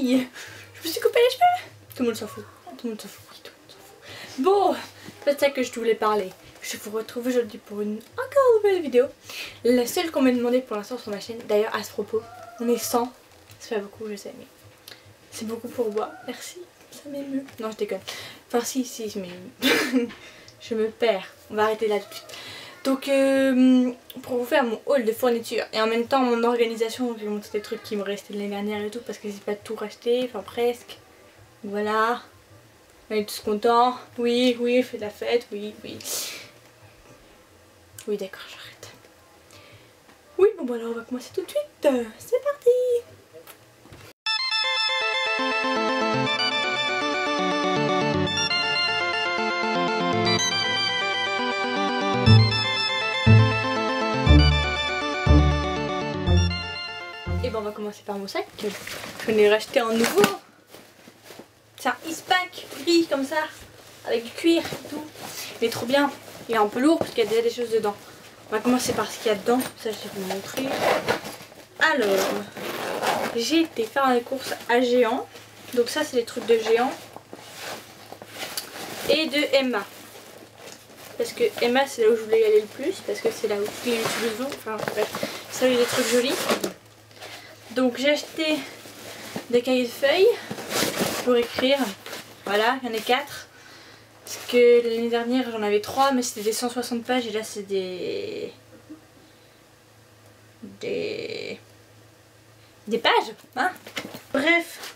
oui, je me suis coupé les cheveux. Tout le monde s'en fout. Tout le monde s'en fout. Oui, tout le monde s'en fout. Bon, c'est de ça que je voulais parler. Je vous retrouve aujourd'hui pour une encore nouvelle vidéo. La seule qu'on m'a demandé pour l'instant sur ma chaîne. D'ailleurs, à ce propos, on est 100. C'est pas beaucoup, je sais, mais c'est beaucoup pour moi. Merci, ça m'émeut. Non, je déconne. Enfin, si, je m'émeut. Je me perds. On va arrêter là tout de suite. Donc, pour vous faire mon haul de fourniture et en même temps mon organisation, je vais vous montrer des trucs qui me restaient de l'année dernière et tout parce que j'ai pas tout racheté, enfin presque. Voilà. On est tous contents. Oui, faites la fête, oui. Oui, d'accord, j'arrête. Oui, bon, bah alors on va commencer tout de suite. C'est parti! Et bon, on va commencer par mon sac. Je l'ai racheté en nouveau. C'est un Eastpak gris comme ça, avec du cuir et tout. Il est trop bien. Il est un peu lourd parce qu'il y a déjà des choses dedans. On va commencer par ce qu'il y a dedans. Ça, je vais vous montrer. Alors, j'ai été faire des courses à Géant. Donc ça, c'est les trucs de Géant. Et de Emma. Parce que Emma, c'est là où je voulais y aller le plus. Parce que c'est là où tous les youtubeuses vont. Enfin, bref, ça, il y a des trucs jolis. Donc j'ai acheté des cahiers de feuilles pour écrire. Voilà, il y en a 4. Parce que l'année dernière j'en avais 3, mais c'était des 160 pages et là c'est des pages, hein. Bref,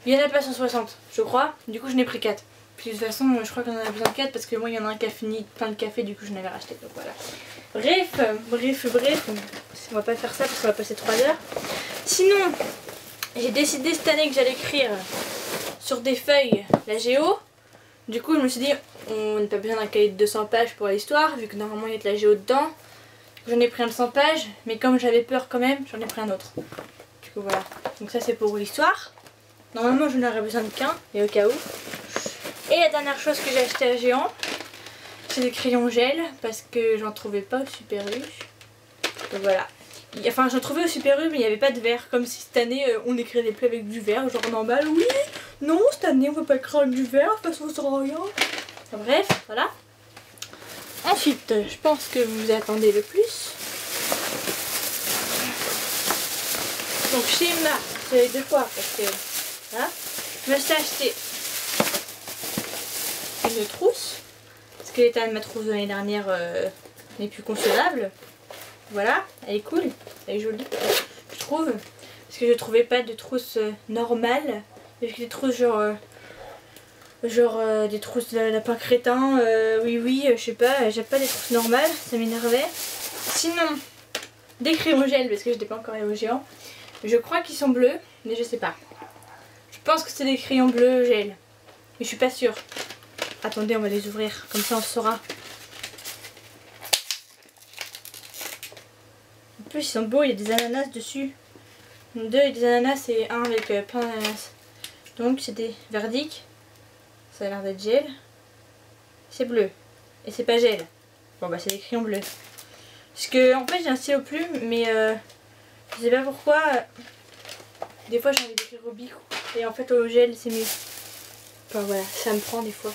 il y en a pas 160, je crois. Du coup je n'ai pris 4. Puis de toute façon je crois qu'on en a besoin de 4 parce que moi il y en a un qui a fini plein de café, du coup je n'avais racheté. Donc voilà. Bref, on va pas faire ça parce qu'on va passer 3 heures. Sinon, j'ai décidé cette année que j'allais écrire sur des feuilles la géo. Du coup, je me suis dit, on n'a pas besoin d'un cahier de 200 pages pour l'histoire, vu que normalement il y a de la géo dedans. J'en ai pris un de 100 pages, mais comme j'avais peur quand même, j'en ai pris un autre. Du coup, voilà. Donc ça, c'est pour l'histoire. Normalement, je n'aurais besoin de qu'un, mais au cas où. Et la dernière chose que j'ai acheté à Géant, c'est des crayons gel, parce que j'en trouvais pas au Super U. Donc voilà. Enfin, j'en trouvais au Super U, mais il n'y avait pas de verre. Comme si cette année, on écrivait plus avec du verre. Genre on emballe, oui, non, cette année, on va pas écrire avec du verre, de toute façon, ça sert à rien. Enfin, bref, voilà. Ensuite, je pense que vous attendez le plus. Donc, chez Emma, c'est les 2 fois, parce que, voilà. Je me suis acheté une trousse. Parce que l'état de ma trousse de l'année dernière n'est plus concevable. Voilà, elle est cool, elle est jolie, je trouve. Parce que je trouvais pas de trousse normale. J'ai des trousses genre des trousses de lapin crétin. Oui, je sais pas, j'ai pas des trousses normales, ça m'énervait. Sinon, des crayons gel, parce que je n'ai pas encore les au Géant. Je crois qu'ils sont bleus, mais je sais pas. Je pense que c'est des crayons bleus gel, mais je suis pas sûre. Attendez, on va les ouvrir, comme ça on saura. En plus ils sont beaux, il y a des ananas dessus. 2 avec des ananas et un avec plein d'ananas. Donc c'est des verdiques. Ça a l'air d'être gel. C'est bleu. Et c'est pas gel. Bon bah c'est des crayons bleus. Parce que en fait j'ai un stylo plume mais je sais pas pourquoi. Des fois j'ai envie d'écrire au bic. Et en fait au gel c'est mieux. Enfin voilà, ça me prend des fois.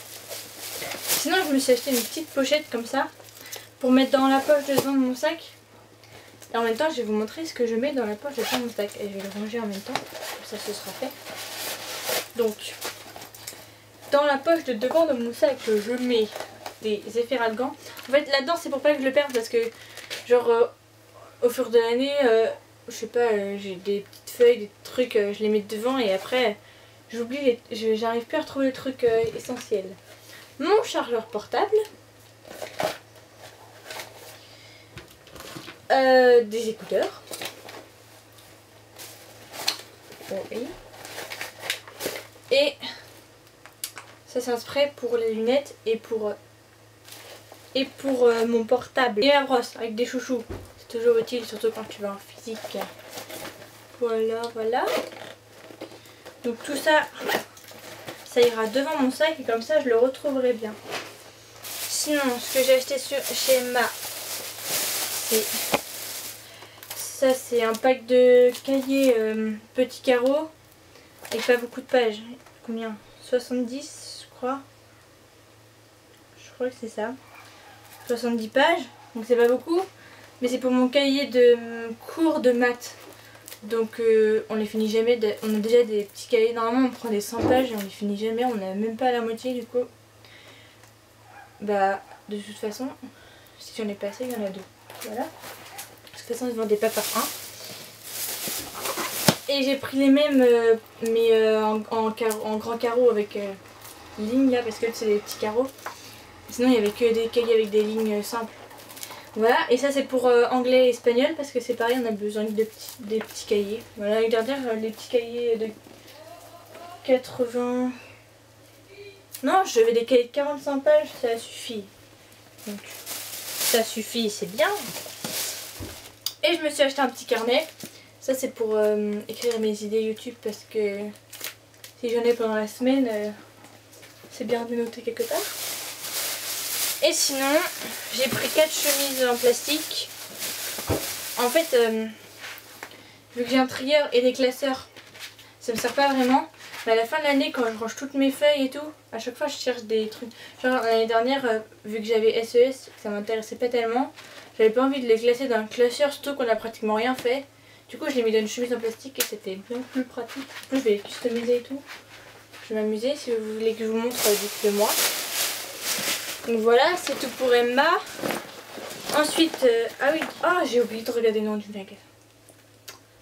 Sinon je me suis acheté une petite pochette comme ça. Pour mettre dans la poche de devant de mon sac. Et en même temps je vais vous montrer ce que je mets dans la poche de devant de mon sac. Et je vais le ranger en même temps. Comme ça ce sera fait. Donc dans la poche de devant de mon sac je mets des efferalgans. En fait là-dedans c'est pour pas que je le perde parce que genre au fur de l'année je sais pas, j'ai des petites feuilles, des trucs, je les mets devant et après j'oublie, j'arrive plus à retrouver les trucs essentiels. Mon chargeur portable, des écouteurs, oui. Et ça c'est un spray pour les lunettes et pour mon portable. Et la brosse avec des chouchous. C'est toujours utile, surtout quand tu vas en physique. Voilà. Donc tout ça, ça ira devant mon sac et comme ça je le retrouverai bien. Sinon, ce que j'ai acheté chez Emma, c'est un pack de cahiers petits carreaux Et pas beaucoup de pages. Combien? 70 je crois. Je crois que c'est ça. 70 pages. Donc c'est pas beaucoup. Mais c'est pour mon cahier de cours de maths. Donc on les finit jamais. On a déjà des petits cahiers. Normalement on prend des 100 pages et on les finit jamais. On n'a même pas la moitié du coup. Bah de toute façon, si j'en ai pas assez, il y en a 2. Voilà. De toute façon ils ne vendaient pas par un. Et j'ai pris les mêmes mais en grand carreau avec lignes là parce que c'est des petits carreaux. Sinon il n'y avait que des cahiers avec des lignes simples. Voilà, et ça c'est pour anglais et espagnol parce que c'est pareil, on a besoin des petits cahiers. Voilà, l'année dernière les petits cahiers de 80... Non, j'avais des cahiers de 45 pages, ça suffit. Donc ça suffit, c'est bien. Et je me suis acheté un petit carnet. Ça c'est pour écrire mes idées YouTube parce que si j'en ai pendant la semaine, c'est bien de noter quelque part. Et sinon, j'ai pris 4 chemises en plastique. En fait, vu que j'ai un trieur et des classeurs, ça me sert pas vraiment. Mais à la fin de l'année, quand je range toutes mes feuilles et tout, à chaque fois je cherche des trucs. Genre l'année dernière, vu que j'avais SES, ça m'intéressait pas tellement, j'avais pas envie de les classer dans un classeur, surtout qu'on a pratiquement rien fait. Du coup, je l'ai mis dans une chemise en plastique et c'était bien plus pratique. Du coup, je vais les customiser et tout. Je vais m'amuser. Si vous voulez que je vous montre, dites-le moi. Donc voilà, c'est tout pour Emma. Ensuite, ah oui, j'ai oublié de regarder le nom du magasin.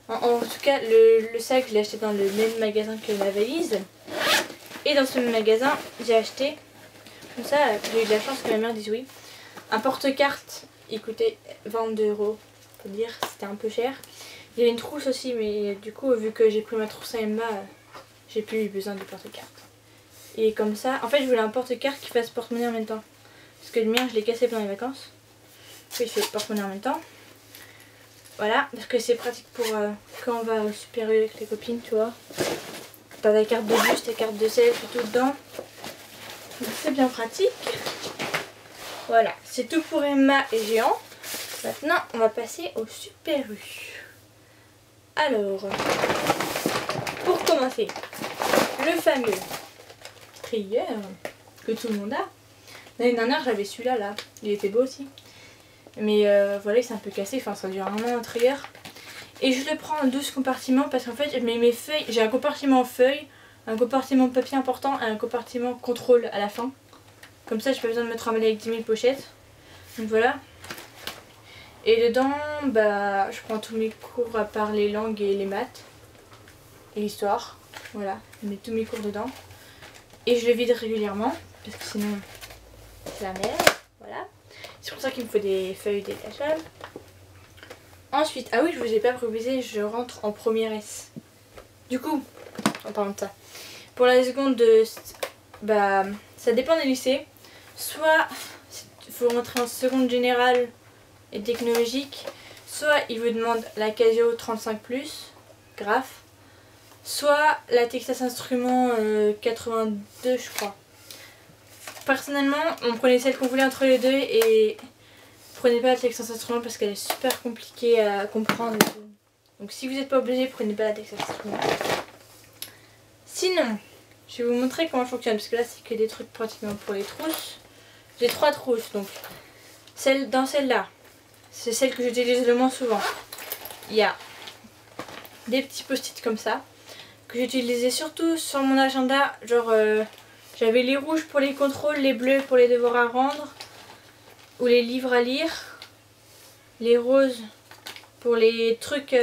En tout cas, le sac, je l'ai acheté dans le même magasin que ma valise. Et dans ce même magasin, j'ai acheté, comme ça, j'ai eu de la chance que ma mère dise oui, un porte-carte. Il coûtait 22 €. Faut dire, c'était un peu cher. Il y avait une trousse aussi, mais du coup, vu que j'ai pris ma trousse à Emma, j'ai plus eu besoin de porte-carte. Et comme ça, en fait, je voulais un porte-carte qui fasse porte-monnaie en même temps. Parce que le mien, je l'ai cassé pendant les vacances. Puis il fait porte-monnaie en même temps. Voilà, parce que c'est pratique pour quand on va au Super U avec les copines, tu vois. T'as ta carte de bus, ta carte de selfie, tout dedans. Donc c'est bien pratique. Voilà, c'est tout pour Emma et Géant. Maintenant, on va passer au Super U. Alors, pour commencer, le fameux trieur que tout le monde a. L'année dernière, j'avais celui-là, là. Il était beau aussi. Mais voilà, il s'est un peu cassé. Enfin, ça dure un an, un trieur. Et je le prends en 12 compartiments parce qu'en fait, je mets mes feuilles. J'ai un compartiment feuilles, un compartiment papier important et un compartiment contrôle à la fin. Comme ça, j'ai pas besoin de me trimballer avec 10 000 pochettes. Donc voilà. Et dedans, bah, je prends tous mes cours à part les langues et les maths. Et l'histoire. Voilà, je mets tous mes cours dedans. Et je le vide régulièrement. Parce que sinon, c'est la merde. Voilà. C'est pour ça qu'il me faut des feuilles détachables. Ensuite, ah oui, je vous ai pas précisé, je rentre en première S. Du coup, en parlant de ça, pour la seconde, bah, ça dépend des lycées. Soit il faut rentrer en seconde générale et technologique, soit ils vous demandent la Casio 35+, graphe, soit la Texas Instruments 82, je crois. Personnellement, on prenait celle qu'on voulait entre les deux et prenez pas la Texas Instruments parce qu'elle est super compliquée à comprendre. Donc si vous n'êtes pas obligé, prenez pas la Texas Instruments. Sinon, je vais vous montrer comment ça fonctionne parce que là c'est que des trucs pratiquement pour les trousses. J'ai 3 trousses donc. Dans celle-là, c'est celle que j'utilise le moins souvent. Il y a des petits post-it comme ça que j'utilisais surtout sur mon agenda. Genre j'avais les rouges pour les contrôles, les bleus pour les devoirs à rendre ou les livres à lire, les roses pour les trucs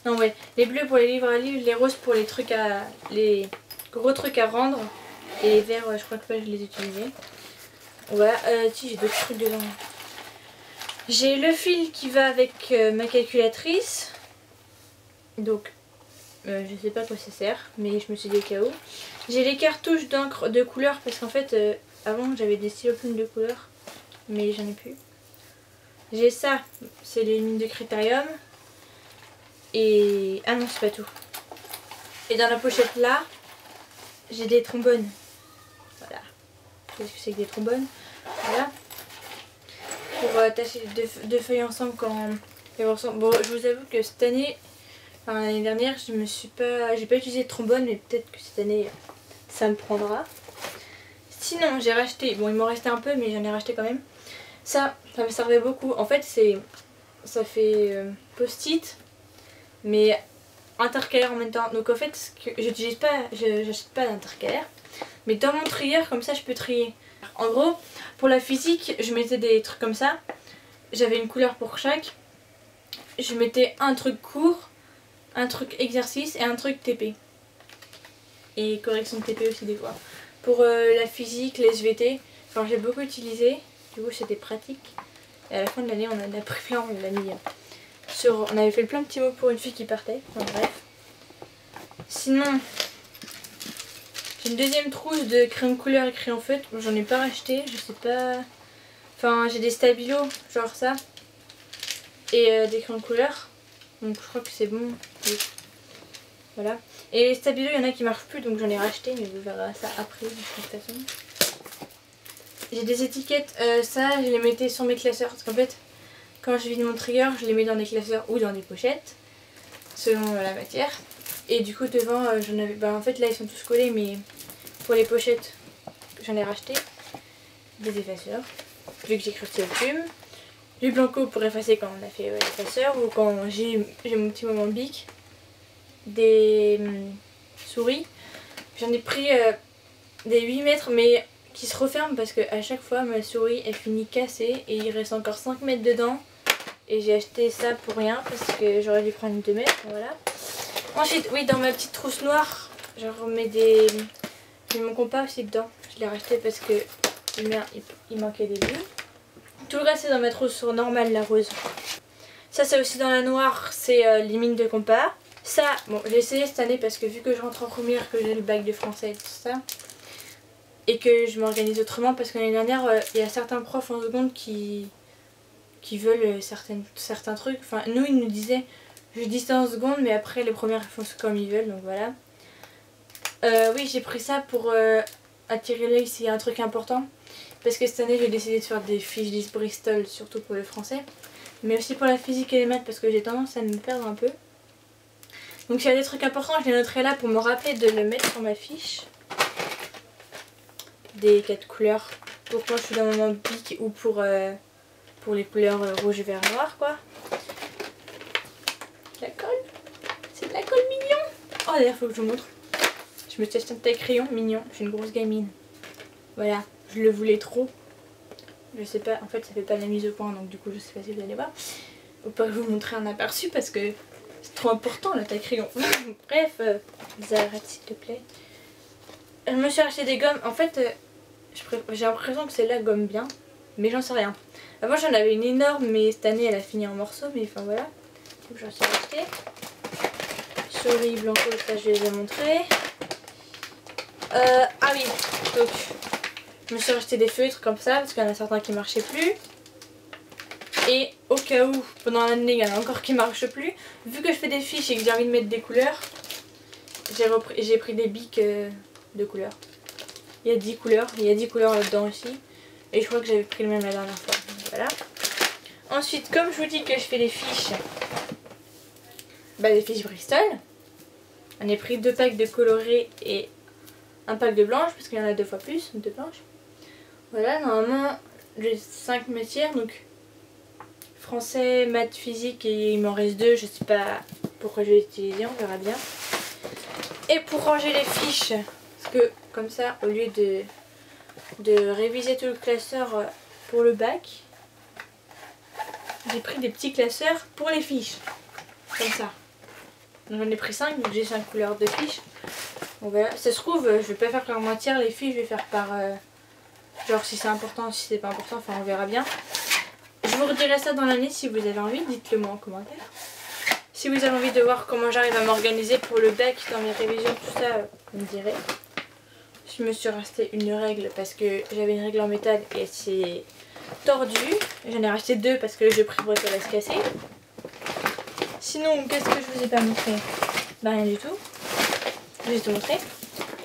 non ouais, les bleus pour les livres à lire, les roses pour les trucs les gros trucs à rendre et les verts je crois que je les utilisais. Voilà, si j'ai d'autres trucs dedans. J'ai le fil qui va avec ma calculatrice. Donc je sais pas à quoi ça sert, mais je me suis dit au cas où. J'ai les cartouches d'encre de couleur parce qu'en fait avant j'avais des stylos plumes de couleur, mais j'en ai plus. J'ai ça, c'est les lignes de critérium. Et ah non, c'est pas tout. Et dans la pochette là, j'ai des trombones. Voilà. Qu'est-ce que c'est que des trombones? Voilà. Pour attacher deux feuilles ensemble quand... Bon, je vous avoue que cette année, Enfin, l'année dernière, j'ai pas utilisé de trombone, mais peut-être que cette année, ça me prendra. Sinon, j'ai racheté, bon il m'en restait un peu, mais j'en ai racheté quand même. Ça me servait beaucoup. En fait, ça fait post-it, mais intercalaire en même temps. Donc en fait, j'achète pas d'intercalaire, mais dans mon trieur, comme ça, je peux trier. En gros, pour la physique, je mettais des trucs comme ça. J'avais une couleur pour chaque. Je mettais un truc court, un truc exercice et un truc TP. Et correction de TP aussi des fois. Pour la physique, les SVT, enfin j'ai beaucoup utilisé, du coup c'était pratique. Et à la fin de l'année on en a pris plein, on l'a mis on avait fait plein de petits mots pour une fille qui partait, enfin bref. Sinon, j'ai une deuxième trousse de crayon couleur et crayon feutre, j'en ai pas racheté, je sais pas... Enfin j'ai des stabilos, genre ça, et des crayons couleur, donc je crois que c'est bon. Oui. Voilà. Et les stabilos, il y en a qui marchent plus, donc j'en ai racheté, mais vous verrez ça après de toute façon. J'ai des étiquettes, ça je les mettais sur mes classeurs, parce qu'en fait, quand je vide mon trigger, je les mets dans des classeurs ou dans des pochettes, selon la matière. Et du coup devant, j'en avais, bah en fait là ils sont tous collés, mais pour les pochettes, j'en ai racheté des effaceurs, vu que j'écris au plume. Du blanco pour effacer quand on a fait l'effaceur, ou quand j'ai mon petit moment bic. Des souris, j'en ai pris des 8 mètres mais qui se referment parce que à chaque fois ma souris elle finit cassée et il reste encore 5 mètres dedans, et j'ai acheté ça pour rien parce que j'aurais dû prendre une 2 mètres, voilà. Ensuite oui, dans ma petite trousse noire je remets j'ai mon compas aussi dedans, je l'ai racheté parce que il manquait des bulles. Tout le reste c'est dans ma trousse normale, la rose. Ça c'est aussi dans la noire, c'est les mines de compas. Ça, bon, j'ai essayé cette année parce que vu que je rentre en première, que j'ai le bac de français et tout ça, et que je m'organise autrement, parce que l'année dernière, il y a certains profs en seconde qui veulent certains trucs. Enfin, nous, ils nous disaient, je dis ça en seconde, mais après, les premières, ils font comme ils veulent, donc voilà. Oui, j'ai pris ça pour attirer l'œil s'il y a un truc important, parce que cette année, j'ai décidé de faire des fiches d'IS Bristol, surtout pour le français, mais aussi pour la physique et les maths, parce que j'ai tendance à me perdre un peu. Donc s'il y a des trucs importants, je les noterai là pour me rappeler de le mettre sur ma fiche. Des 4 couleurs pour quand je suis dans mon moment bic, ou pour les couleurs rouge, vert, noir quoi. La colle, c'est de la colle mignon. Oh d'ailleurs faut que je vous montre. Je me suis acheté un taille crayon mignon, je suis une grosse gamine. Voilà, je le voulais trop. Je sais pas, en fait ça fait pas de la mise au point, donc du coup je sais pas si vous allez voir. Faut pas vous montrer un aperçu parce que c'est trop important la taille crayon. Bref, Zara s'il te plaît. Je me suis acheté des gommes. En fait, j'ai l'impression que c'est la gomme bien, mais j'en sais rien. Avant j'en avais une énorme, mais cette année elle a fini en morceaux. Mais enfin voilà. Donc j'en suis acheté. Souris, blanco, ça je les ai montrés. Ah oui, donc je me suis acheté des feutres comme ça parce qu'il y en a certains qui marchaient plus. Et au cas où, pendant l'année, il y en a encore qui ne marchent plus. Vu que je fais des fiches et que j'ai envie de mettre des couleurs, j'ai pris des bics de couleurs. Il y a 10 couleurs, il y a 10 couleurs là-dedans aussi. Et je crois que j'avais pris le même la dernière fois. Donc, voilà. Ensuite, comme je vous dis que je fais des fiches, des fiches Bristol, on a pris 2 packs de colorés et un pack de blanches, parce qu'il y en a 2 fois plus, 2 blanches. Voilà, normalement, j'ai 5 matières, donc français, maths, physique, et il m'en reste 2, je sais pas pourquoi je vais utiliser, on verra bien. Et pour ranger les fiches, parce que comme ça, au lieu de réviser tout le classeur pour le bac, j'ai pris des petits classeurs pour les fiches, comme ça. J'en ai pris 5, donc j'ai 5 couleurs de fiches. Bon voilà, ça se trouve, je vais pas faire par moitié les fiches, je vais faire par genre si c'est important, si c'est pas important, enfin on verra bien. Je vous redirai ça dans l'année si vous avez envie, dites-le moi en commentaire. Si vous avez envie de voir comment j'arrive à m'organiser pour le bac dans mes révisions, tout ça, vous me direz. Je me suis racheté une règle parce que j'avais une règle en métal et c'est tordu. J'en ai racheté 2 parce que j'ai pris pour qu'elle va se casser. Sinon, qu'est-ce que je vous ai pas montré? Bah rien du tout. Je vais tout montrer.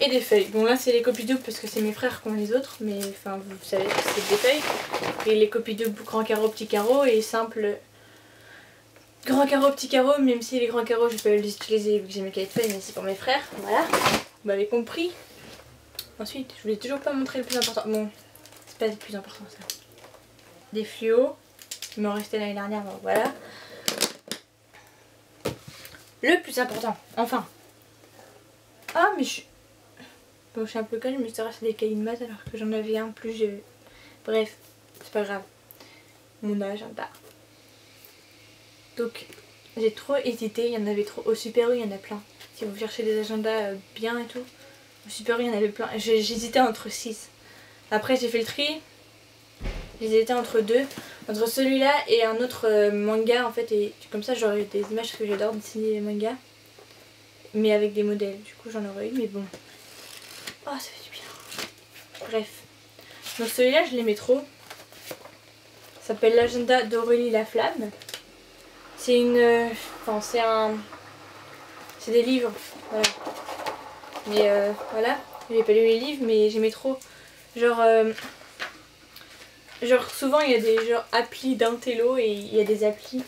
Et des feuilles. Bon là c'est les copies doubles parce que c'est mes frères qui ont les autres, mais enfin vous savez c'est des feuilles. Et les copies doubles grand carreau, petit carreau et simple Grands carreaux, petits carreaux, même si les grands carreaux je peux les utiliser vu que j'ai mes cahiers de feuilles, mais c'est pour mes frères. Voilà, vous m'avez compris. Ensuite, je voulais toujours pas montrer le plus important. Bon, c'est pas le plus important ça. Des fluos, il m'en restait l'année dernière, donc voilà. Le plus important, enfin. Ah, mais bon, je suis un peu conne, je me suis racheté des cahiers de maths alors que j'en avais un plus. Bref, c'est pas grave. Mon agenda. Donc, j'ai trop hésité, il y en avait trop. Au Super U, il y en a plein. Si vous cherchez des agendas bien et tout, au Super U, il y en avait plein. J'hésitais entre 6. Après, j'ai fait le tri. J'hésitais entre deux. Entre celui-là et un autre manga en fait. Et comme ça, j'aurais eu des images parce que j'adore dessiner les mangas. Mais avec des modèles. Du coup, j'en aurais eu, mais bon. Oh, ça fait du bien. Bref. Donc, celui-là, je l'aimais trop. Ça s'appelle l'agenda d'Aurélie Laflamme. C'est une. Enfin, c'est des livres. Voilà. Mais voilà. J'ai pas lu les livres, mais j'aimais trop. Genre souvent il y a des applis d'intello et il y a des applis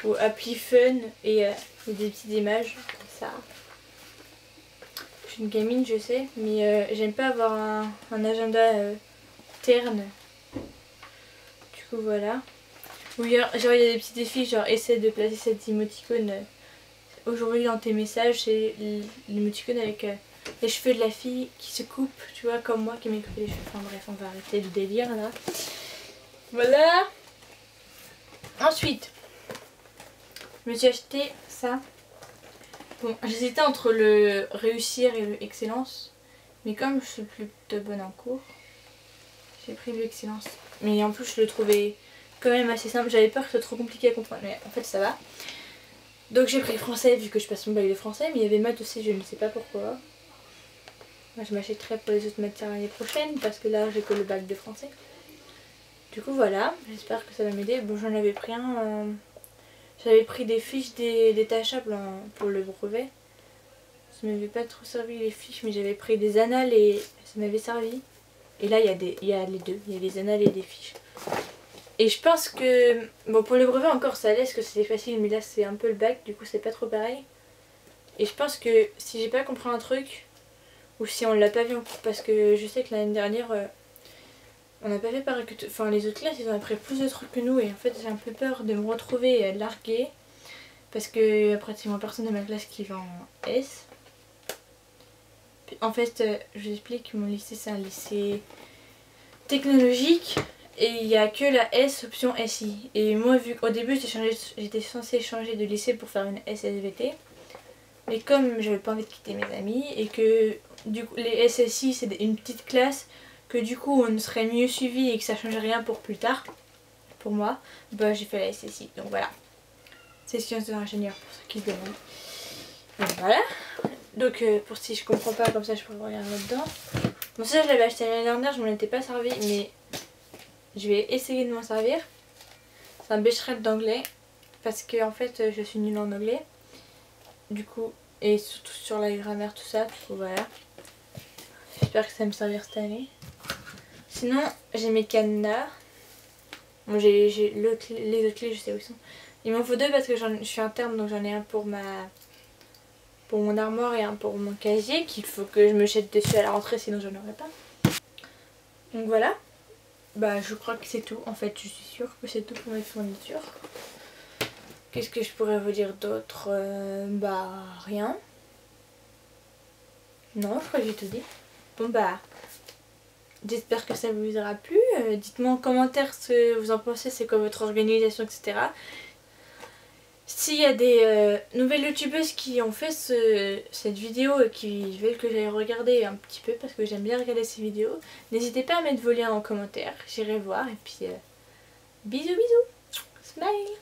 ou applis fun et il y a des petites images comme ça. Je suis une gamine, je sais, mais j'aime pas avoir un agenda terne. Du coup voilà. Ou il y a des petits défis genre essaie de placer cette émoticône aujourd'hui dans tes messages. C'est l'émoticône avec les cheveux de la fille qui se coupe, tu vois, comme moi qui m'ai coupé les cheveux. Enfin bref, on va arrêter le délire là. Voilà. Ensuite, je me suis acheté ça. Bon, j'hésitais entre le réussir et le excellence. Mais comme je suis plutôt bonne en cours, j'ai pris l'excellence. Mais en plus, je le trouvais quand même assez simple. J'avais peur que ce soit trop compliqué à comprendre, mais en fait, ça va. Donc j'ai pris le français vu que je passe mon bac de français. Mais il y avait maths aussi, je ne sais pas pourquoi. Moi, je m'achèterai pour les autres matières l'année prochaine parce que là, j'ai que le bac de français. Du coup voilà, j'espère que ça va m'aider. Bon, j'en avais pris un. J'avais pris des fiches détachables pour le brevet. Ça m'avait pas trop servi les fiches, mais j'avais pris des annales et ça m'avait servi. Et là il y a les deux, il y a les annales et des fiches. Et je pense que, bon pour le brevet encore ça allait parce que c'était facile, mais là c'est un peu le bac, du coup c'est pas trop pareil. Et je pense que si j'ai pas compris un truc, ou si on l'a pas vu en cours, parce que je sais que l'année dernière... on n'a pas fait pareil que enfin les autres classes ils ont appris plus de trucs que nous et en fait j'ai un peu peur de me retrouver larguée parce que y a pratiquement personne de ma classe qui va en S. En fait je vous explique, mon lycée c'est un lycée technologique et il n'y a que la S option SI. Et moi vu qu'au début j'étais censée changer de lycée pour faire une SSVT, mais comme j'avais pas envie de quitter mes amis et que du coup les SSI c'est une petite classe, que du coup on serait mieux suivi et que ça changerait rien pour plus tard, pour moi, bah j'ai fait la SSI. Donc voilà, c'est sciences de l'ingénieur pour ceux qui se demandent. Donc voilà, donc pour si je comprends pas comme ça je pourrais regarder là-dedans. Bon ça je l'avais acheté l'année dernière, je m'en étais pas servi mais je vais essayer de m'en servir. C'est un Becherel d'anglais parce que en fait je suis nulle en anglais. Du coup, et surtout sur la grammaire tout ça, du coup voilà. J'espère que ça va me servir cette année. Sinon, j'ai mes cadenas. Bon, j'ai les autres clés, je sais où ils sont. Il m'en faut deux parce que je suis interne, donc j'en ai un pour mon armoire et un pour mon casier qu'il faut que je me jette dessus à la rentrée, sinon j'en aurais pas. Donc voilà. Bah je crois que c'est tout. En fait, je suis sûre que c'est tout pour mes fournitures. Qu'est-ce que je pourrais vous dire d'autre? Bah rien. Non, je crois que j'ai tout dit. Bon bah, j'espère que ça vous aura plu. Dites-moi en commentaire ce que vous en pensez, c'est quoi votre organisation, etc. S'il y a des nouvelles youtubeuses qui ont fait cette vidéo et qui veulent que j'aille regarder un petit peu parce que j'aime bien regarder ces vidéos, n'hésitez pas à mettre vos liens en commentaire, j'irai voir et puis bisous bisous, smile.